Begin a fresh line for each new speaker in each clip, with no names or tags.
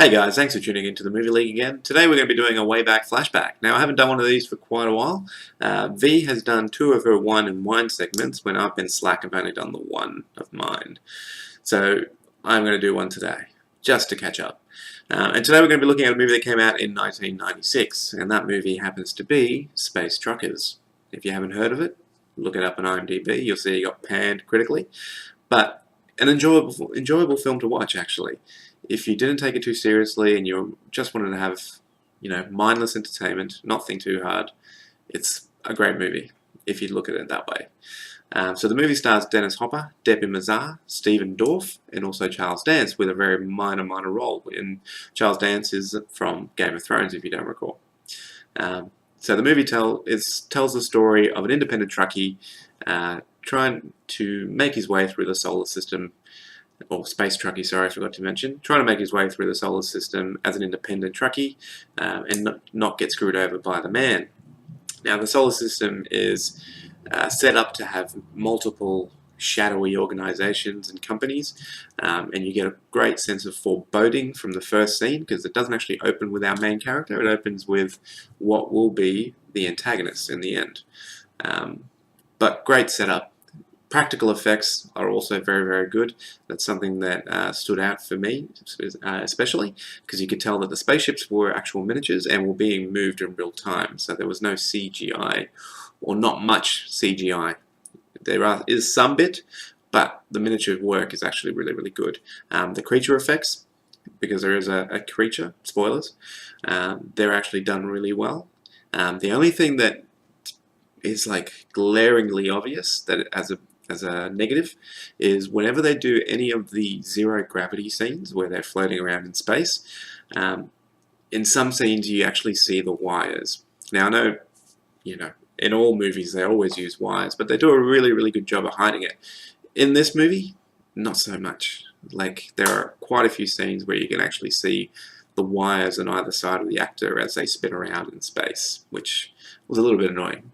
Hey guys, thanks for tuning into the Movie League again. Today we're going to be doing a Wayback Flashback. Now I haven't done one of these for quite a while. V has done two of her wine and wine segments when I've been slack. I've only done the one of mine. So I'm going to do one today, just to catch up. And today we're going to be looking at a movie that came out in 1996, and that movie happens to be Space Truckers. If you haven't heard of it, look it up on IMDb. You'll see it got panned critically, but an enjoyable film to watch actually. If you didn't take it too seriously and you just wanted to have, mindless entertainment, not think too hard, it's a great movie if you look at it that way. So the movie stars Dennis Hopper, Debbie Mazar, Stephen Dorff, and also Charles Dance with a very minor role. And Charles Dance is from Game of Thrones, if you don't recall. So the movie tells the story of an independent truckie trying to make his way through the solar system, or space truckie, sorry, I forgot to mention, trying to make his way through the solar system as an independent truckie and not get screwed over by the man. Now, the solar system is set up to have multiple shadowy organizations and companies, and you get a great sense of foreboding from the first scene because it doesn't actually open with our main character. It opens with what will be the antagonist in the end. But great setup. Practical effects are also very, very good. That's something that stood out for me, especially because you could tell that the spaceships were actual miniatures and were being moved in real time. So there was no CGI, or not much CGI. There is some bit, but the miniature work is actually really, really good. The creature effects, because there is a creature, spoilers, they're actually done really well. The only thing that is like glaringly obvious that as a negative is whenever they do any of the zero gravity scenes where they're floating around in space, in some scenes you actually see the wires. Now I know, in all movies they always use wires, but they do a really, really good job of hiding it. In this movie, not so much. Like, there are quite a few scenes where you can actually see the wires on either side of the actor as they spin around in space, which was a little bit annoying.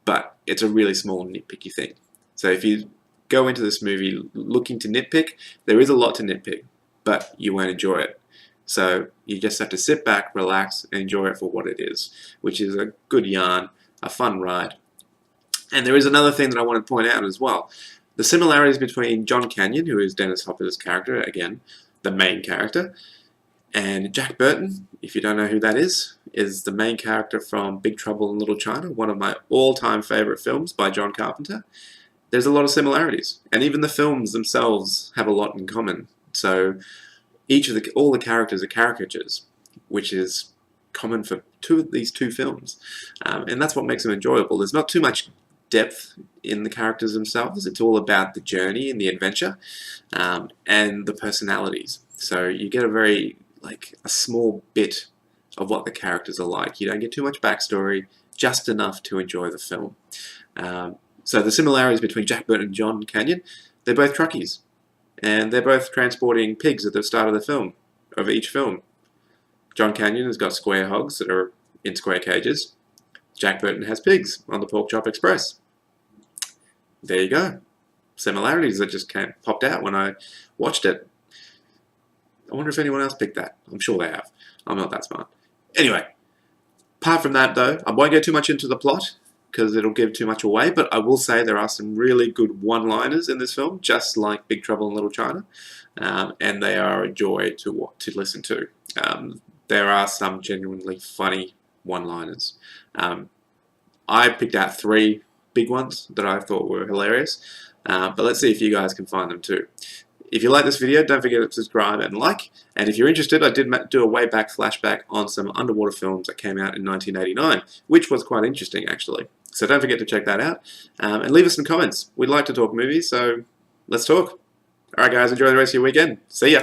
But it's a really small nitpicky thing. So if you go into this movie looking to nitpick, there is a lot to nitpick, but you won't enjoy it. So you just have to sit back, relax, and enjoy it for what it is, which is a good yarn, a fun ride. And there is another thing that I want to point out as well. The similarities between John Canyon, who is Dennis Hopper's character, again, the main character, and Jack Burton, if you don't know who that is the main character from Big Trouble in Little China, one of my all-time favorite films by John Carpenter. There's a lot of similarities, and even the films themselves have a lot in common. So all the characters are caricatures, which is common for these two films, and that's what makes them enjoyable. There's not too much depth in the characters themselves. It's all about the journey and the adventure, and the personalities. So you get a small bit of what the characters are like. You don't get too much backstory, just enough to enjoy the film. So the similarities between Jack Burton and John Canyon, they're both truckies, and they're both transporting pigs at the start of the film, of each film. John Canyon has got square hogs that are in square cages. Jack Burton has pigs on the Pork Chop Express. There you go. Similarities that just popped out when I watched it. I wonder if anyone else picked that. I'm sure they have. I'm not that smart. Anyway, apart from that though, I won't go too much into the plot because it'll give too much away, but I will say there are some really good one-liners in this film, just like Big Trouble in Little China, and they are a joy to listen to. There are some genuinely funny one-liners. I picked out 3 big ones that I thought were hilarious, but let's see if you guys can find them too. If you like this video, don't forget to subscribe and like. And if you're interested, I did do a Wayback Flashback on some underwater films that came out in 1989, which was quite interesting actually. So don't forget to check that out. And leave us some comments. We'd like to talk movies, so let's talk. Alright guys, enjoy the rest of your weekend. See ya!